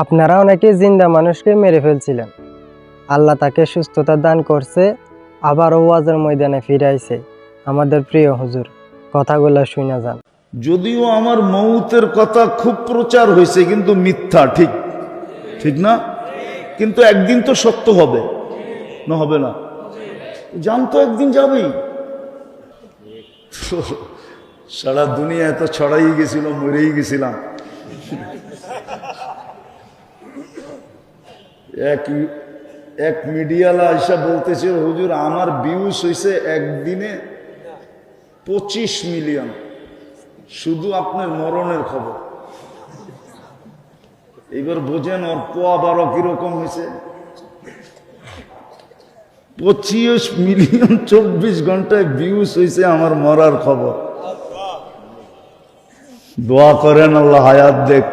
আপনারা অনেকে জিন্দা মানুষকে মেরে ফেলছিলেন, আল্লাহ তাকে সুস্থতা দান করছে, আবারও ওয়াজের ময়দানে ফিরাইছে। আমাদের প্রিয় হুজুর, কথাগুলো শুনে যান। যদিও আমার মৌতের কথা খুব প্রচার হয়েছে, কিন্তু মিথ্যা। ঠিক ঠিক না? কিন্তু একদিন তো সত্য হবে, না হবে না? জান তো একদিন যাবেই। সারা দুনিয়া এত ছড়াই গেছিল, মরেই গেছিলাম। এক মিডিয়ালা আইসা বলতেছে, হুজুর আমার ভিউজ হয়েছে একদিনে 25 মিলিয়ন, শুধু আপনার মরণের খবর। এবার বোঝেন ওর পোয়া 12 কিরকম হয়েছে। 25 মিলিয়ন 24 ঘন্টায় ভিউজ হয়েছে আমার মরার খবর। দোয়া করেন আল্লাহ হায়াত দেখ।